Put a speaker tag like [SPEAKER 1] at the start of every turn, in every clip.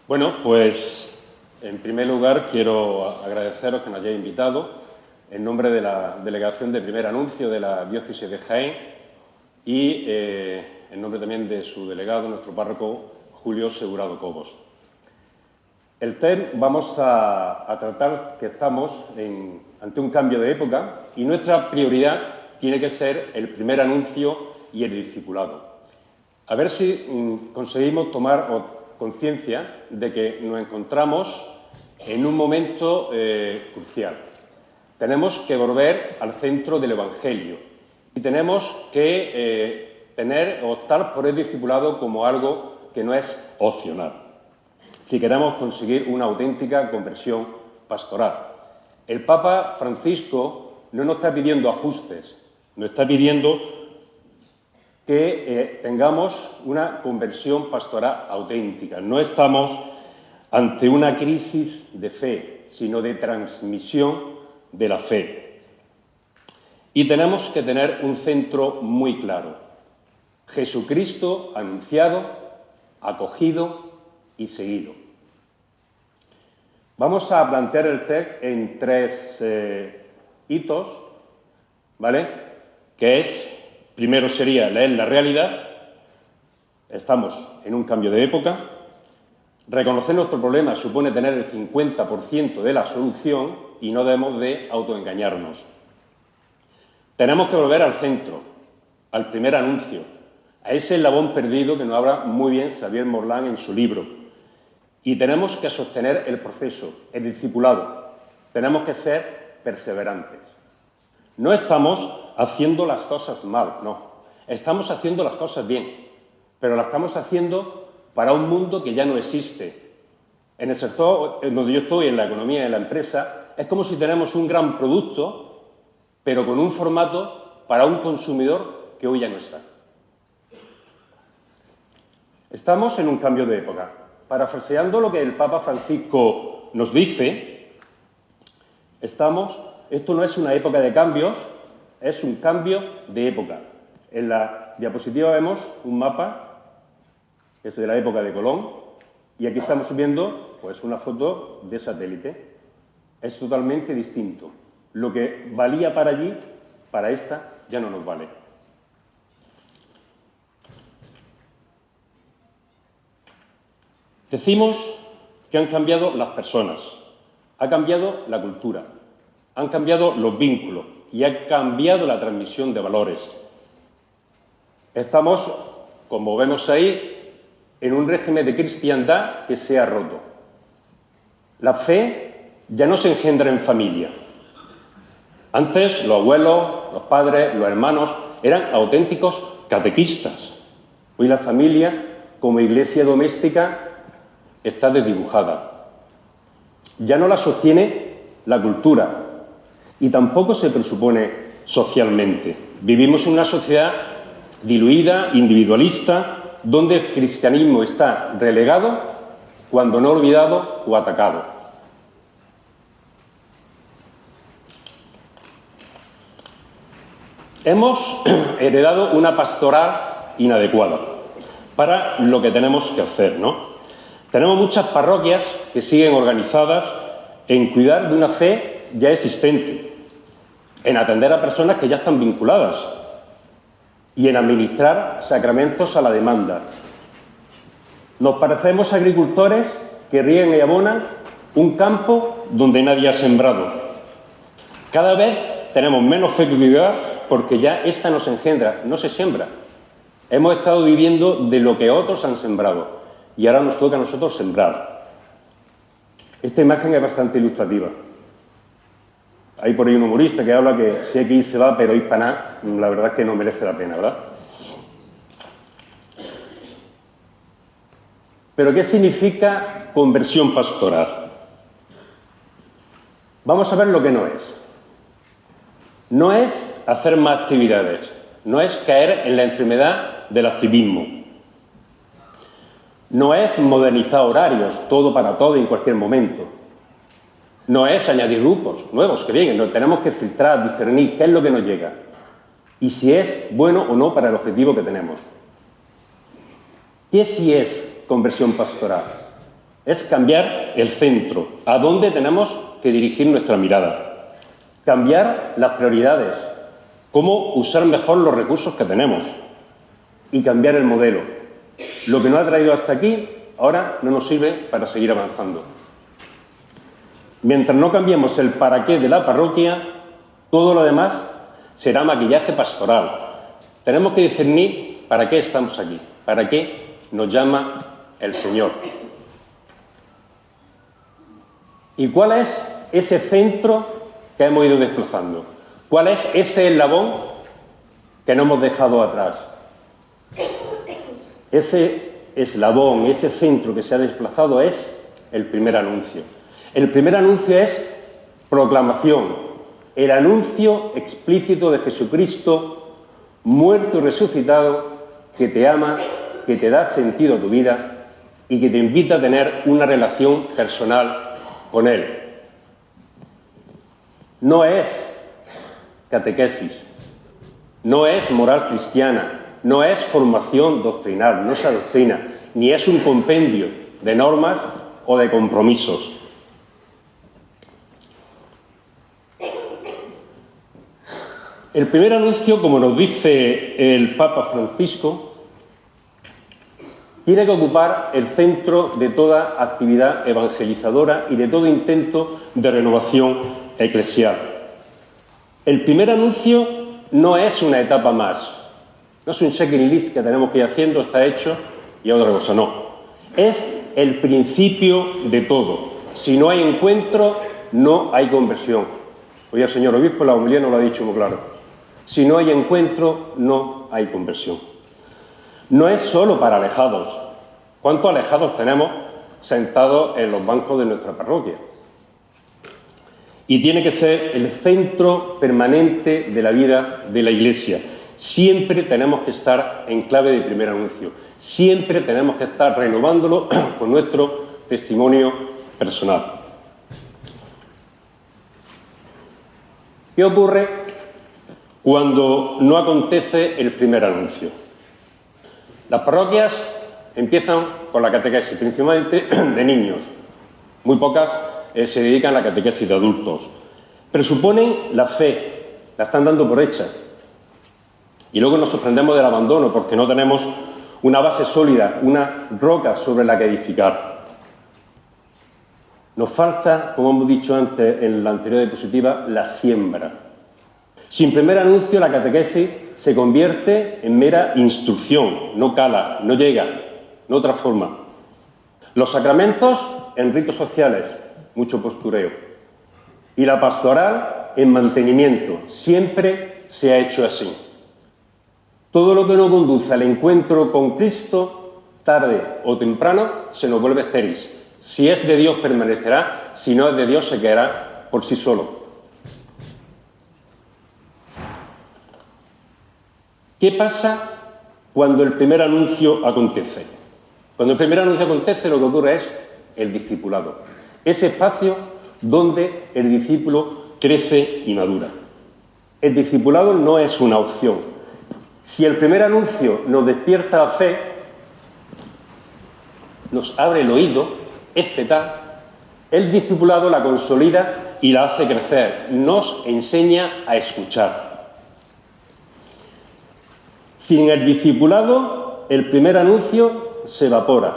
[SPEAKER 1] Bueno, pues en primer lugar quiero agradeceros que nos hayáis invitado en nombre de la Delegación de Primer Anuncio de la Diócesis de Jaén y en nombre también de su delegado, nuestro párroco Julio Segurado Cobos. El TEN vamos a tratar que estamos ante un cambio de época y nuestra prioridad tiene que ser el primer anuncio y el discipulado. A ver si conseguimos tomar conciencia de que nos encontramos en un momento crucial. Tenemos que volver al centro del Evangelio y tenemos que optar por el discipulado como algo que no es opcional, si queremos conseguir una auténtica conversión pastoral. El Papa Francisco no nos está pidiendo ajustes, nos está pidiendo que tengamos una conversión pastoral auténtica. No estamos ante una crisis de fe, sino de transmisión de la fe. Y tenemos que tener un centro muy claro. Jesucristo anunciado, acogido y seguido. Vamos a plantear el TEC en tres hitos, ¿vale? Que es, primero sería leer la realidad, estamos en un cambio de época, reconocer nuestro problema supone tener el 50% de la solución y no debemos de autoengañarnos. Tenemos que volver al centro, al primer anuncio, a ese eslabón perdido que nos habla muy bien Xavier Morlán en su libro. Y tenemos que sostener el proceso, el discipulado. Tenemos que ser perseverantes. No estamos haciendo las cosas mal, no. Estamos haciendo las cosas bien, pero las estamos haciendo para un mundo que ya no existe. En el sector en donde yo estoy, en la economía y en la empresa, es como si tenemos un gran producto, pero con un formato para un consumidor que hoy ya no está. Estamos en un cambio de época. Parafraseando lo que el Papa Francisco nos dice, esto no es una época de cambios, es un cambio de época. En la diapositiva vemos un mapa, es de la época de Colón, y aquí estamos viendo pues, una foto de satélite. Es totalmente distinto. Lo que valía para allí, para esta, ya no nos vale. Decimos que han cambiado las personas, ha cambiado la cultura, han cambiado los vínculos y ha cambiado la transmisión de valores. Estamos, como vemos ahí, en un régimen de cristiandad que se ha roto. La fe ya no se engendra en familia. Antes los abuelos, los padres, los hermanos eran auténticos catequistas. Hoy la familia, como iglesia doméstica, está desdibujada. Ya no la sostiene la cultura y tampoco se presupone socialmente. Vivimos en una sociedad diluida, individualista, donde el cristianismo está relegado, cuando no olvidado o atacado. Hemos heredado una pastoral inadecuada para lo que tenemos que hacer, ¿no? Tenemos muchas parroquias que siguen organizadas en cuidar de una fe ya existente, en atender a personas que ya están vinculadas y en administrar sacramentos a la demanda. Nos parecemos agricultores que ríen y abonan un campo donde nadie ha sembrado. Cada vez tenemos menos fecundidad porque ya esta no se engendra, no se siembra. Hemos estado viviendo de lo que otros han sembrado y ahora nos toca a nosotros sembrar. Esta imagen es bastante ilustrativa. Hay por ahí un humorista que habla que si hay que ir se va, pero ir para nada, la verdad es que no merece la pena, ¿verdad? Pero ¿qué significa conversión pastoral? Vamos a ver lo que no es. No es hacer más actividades, no es caer en la enfermedad del activismo. No es modernizar horarios, todo para todo y en cualquier momento. No es añadir grupos nuevos que lleguen, no, tenemos que filtrar, discernir qué es lo que nos llega y si es bueno o no para el objetivo que tenemos. ¿Qué sí es conversión pastoral? es cambiar el centro, a dónde tenemos que dirigir nuestra mirada, cambiar las prioridades, cómo usar mejor los recursos que tenemos y cambiar el modelo. Lo que nos ha traído hasta aquí ahora no nos sirve para seguir avanzando. Mientras no cambiemos el para qué de la parroquia, todo lo demás será maquillaje pastoral. Tenemos que discernir para qué estamos aquí, para qué nos llama el Señor. ¿Y cuál es ese centro que hemos ido desplazando? ¿Cuál es ese eslabón que no hemos dejado atrás? Ese eslabón, ese centro que se ha desplazado es el primer anuncio. El primer anuncio es proclamación, el anuncio explícito de Jesucristo, muerto y resucitado, que te ama, que te da sentido a tu vida y que te invita a tener una relación personal con Él. No es catequesis, no es moral cristiana, no es formación doctrinal, no es doctrina, ni es un compendio de normas o de compromisos. El primer anuncio, como nos dice el Papa Francisco, tiene que ocupar el centro de toda actividad evangelizadora y de todo intento de renovación eclesial. El primer anuncio no es una etapa más, no es un checklist que tenemos que ir haciendo, está hecho y otra cosa, no. Es el principio de todo. Si no hay encuentro, no hay conversión. Hoy el señor obispo en la homilía nos lo ha dicho muy claro. Si no hay encuentro, no hay conversión. No es solo para alejados. ¿Cuántos alejados tenemos sentados en los bancos de nuestra parroquia? Y tiene que ser el centro permanente de la vida de la Iglesia. Siempre tenemos que estar en clave de primer anuncio. Siempre tenemos que estar renovándolo con nuestro testimonio personal. ¿Qué ocurre cuando no acontece el primer anuncio? Las parroquias empiezan con la catequesis, principalmente de niños. Muy pocas se dedican a la catequesis de adultos. Presuponen la fe, la están dando por hecha. Y luego nos sorprendemos del abandono porque no tenemos una base sólida, una roca sobre la que edificar. Nos falta, como hemos dicho antes en la anterior diapositiva, la siembra. Sin primer anuncio, la catequesis se convierte en mera instrucción, no cala, no llega, no transforma. Los sacramentos en ritos sociales, mucho postureo. Y la pastoral en mantenimiento, siempre se ha hecho así. Todo lo que no conduce al encuentro con Cristo, tarde o temprano, se nos vuelve estéril. Si es de Dios, permanecerá, si no es de Dios, se quedará por sí solo. ¿Qué pasa cuando el primer anuncio acontece? Cuando el primer anuncio acontece, lo que ocurre es el discipulado. Ese espacio donde el discípulo crece y madura. El discipulado no es una opción. Si el primer anuncio nos despierta la fe, nos abre el oído, etc., el discipulado la consolida y la hace crecer, nos enseña a escuchar. Sin el discipulado, el primer anuncio se evapora.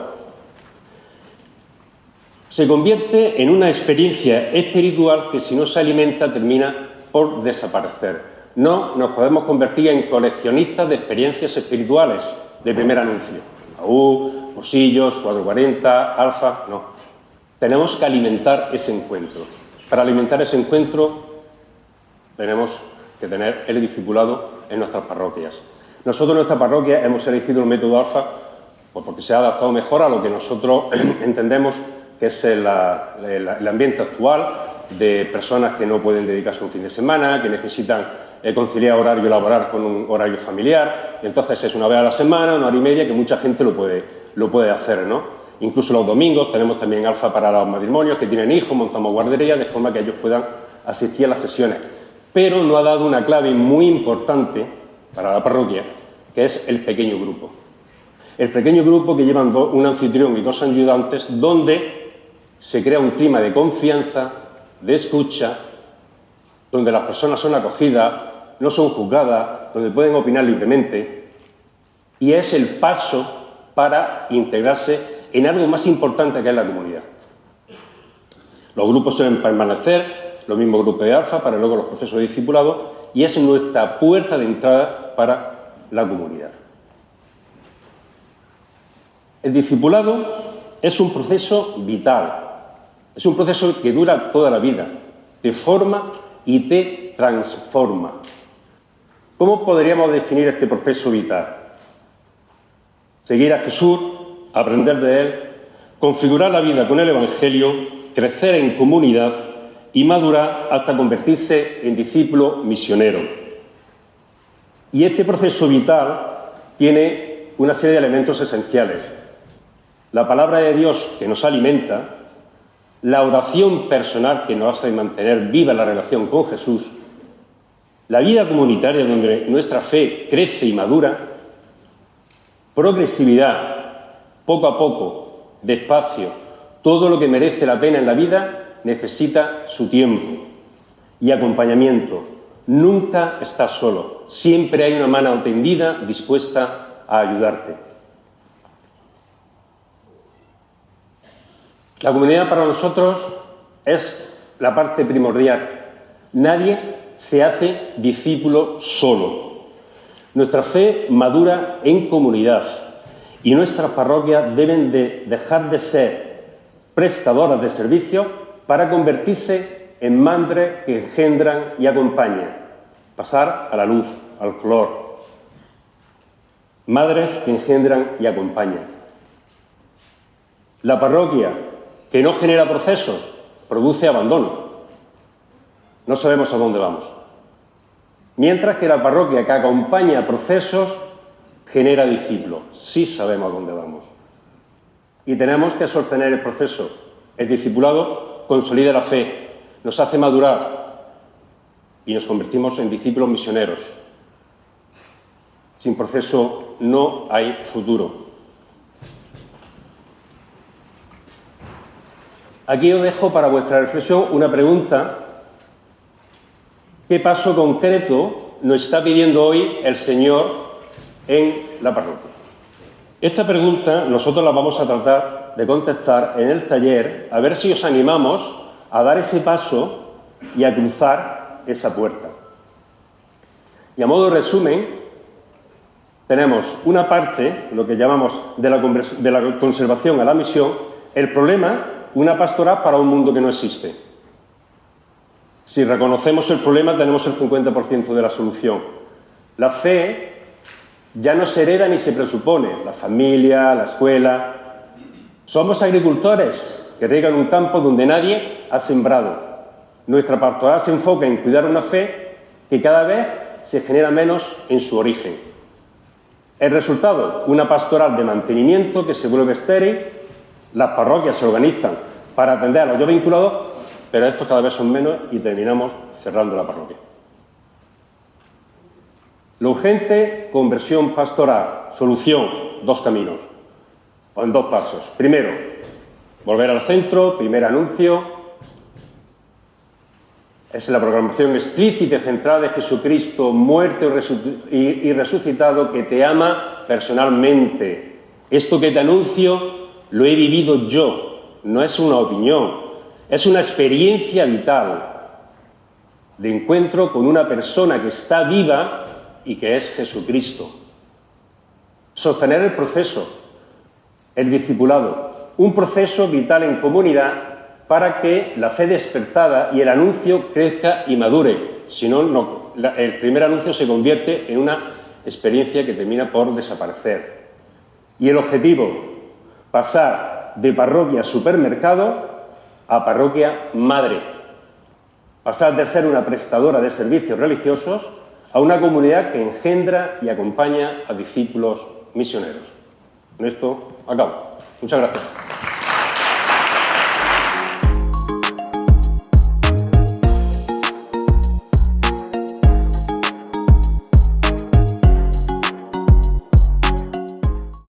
[SPEAKER 1] Se convierte en una experiencia espiritual que, si no se alimenta, termina por desaparecer. No nos podemos convertir en coleccionistas de experiencias espirituales de primer anuncio. AU, Posillos, 440, Alfa, no. Tenemos que alimentar ese encuentro. Para alimentar ese encuentro tenemos que tener el discipulado en nuestras parroquias. Nosotros en nuestra parroquia hemos elegido el método Alfa pues porque se ha adaptado mejor a lo que nosotros entendemos que es el ambiente actual de personas que no pueden dedicarse un fin de semana, que necesitan conciliar horario laboral con un horario familiar. Entonces es una vez a la semana, una hora y media, que mucha gente lo puede hacer, ¿no? Incluso los domingos tenemos también Alfa para los matrimonios que tienen hijos, montamos guarderías de forma que ellos puedan asistir a las sesiones. Pero no ha dado una clave muy importante para la parroquia, que es el pequeño grupo. El pequeño grupo que llevan un anfitrión y dos ayudantes, donde se crea un clima de confianza, de escucha, donde las personas son acogidas, no son juzgadas, donde pueden opinar libremente, y es el paso para integrarse en algo más importante que es la comunidad. Los grupos suelen permanecer, los mismos grupos de alfa, para luego los procesos de discipulado, y es nuestra puerta de entrada para la comunidad. El discipulado es un proceso vital, es un proceso que dura toda la vida, te forma y te transforma. ¿Cómo podríamos definir este proceso vital? Seguir a Jesús, aprender de Él, configurar la vida con el Evangelio, crecer en comunidad y madurar hasta convertirse en discípulo misionero. Y este proceso vital tiene una serie de elementos esenciales. La palabra de Dios que nos alimenta, la oración personal que nos hace mantener viva la relación con Jesús, la vida comunitaria donde nuestra fe crece y madura, progresividad, poco a poco, despacio, todo lo que merece la pena en la vida necesita su tiempo y acompañamiento. Nunca estás solo, siempre hay una mano tendida dispuesta a ayudarte. La comunidad para nosotros es la parte primordial. Nadie se hace discípulo solo. Nuestra fe madura en comunidad y nuestras parroquias deben de dejar de ser prestadoras de servicio para convertirse en madres que engendran y acompañan, pasar a la luz, al color. Madres que engendran y acompañan. La parroquia que no genera procesos produce abandono. No sabemos a dónde vamos. Mientras que la parroquia que acompaña procesos genera discípulos. Sí sabemos a dónde vamos. Y tenemos que sostener el proceso. El discipulado consolida la fe, nos hace madurar y nos convertimos en discípulos misioneros. Sin proceso no hay futuro. Aquí os dejo para vuestra reflexión una pregunta. ¿Qué paso concreto nos está pidiendo hoy el Señor en la parroquia? Esta pregunta nosotros la vamos a tratar de contestar en el taller, a ver si os animamos a dar ese paso y a cruzar esa puerta. Y a modo de resumen, tenemos una parte, lo que llamamos de la conservación a la misión, el problema, una pastoral para un mundo que no existe. Si reconocemos el problema, tenemos el 50% de la solución. La fe ya no se hereda ni se presupone. La familia, la escuela. Somos agricultores que riegan un campo donde nadie ha sembrado. Nuestra pastoral se enfoca en cuidar una fe que cada vez se genera menos en su origen. El resultado, una pastoral de mantenimiento que se vuelve estéril. Las parroquias se organizan para atender a los yo vinculados, pero estos cada vez son menos y terminamos cerrando la parroquia. Lo urgente, conversión pastoral. Solución, dos caminos, o en dos pasos. Primero, volver al centro, primer anuncio. Es la proclamación explícita y centrada de Jesucristo, muerto y resucitado, que te ama personalmente. Esto que te anuncio lo he vivido yo, no es una opinión. Es una experiencia vital de encuentro con una persona que está viva y que es Jesucristo. Sostener el proceso, el discipulado, un proceso vital en comunidad para que la fe despertada y el anuncio crezca y madure. Si no, el primer anuncio se convierte en una experiencia que termina por desaparecer. Y el objetivo, pasar de parroquia a supermercado a parroquia madre. Pasar de ser una prestadora de servicios religiosos a una comunidad que engendra y acompaña a discípulos misioneros. Con esto acabo. Muchas gracias.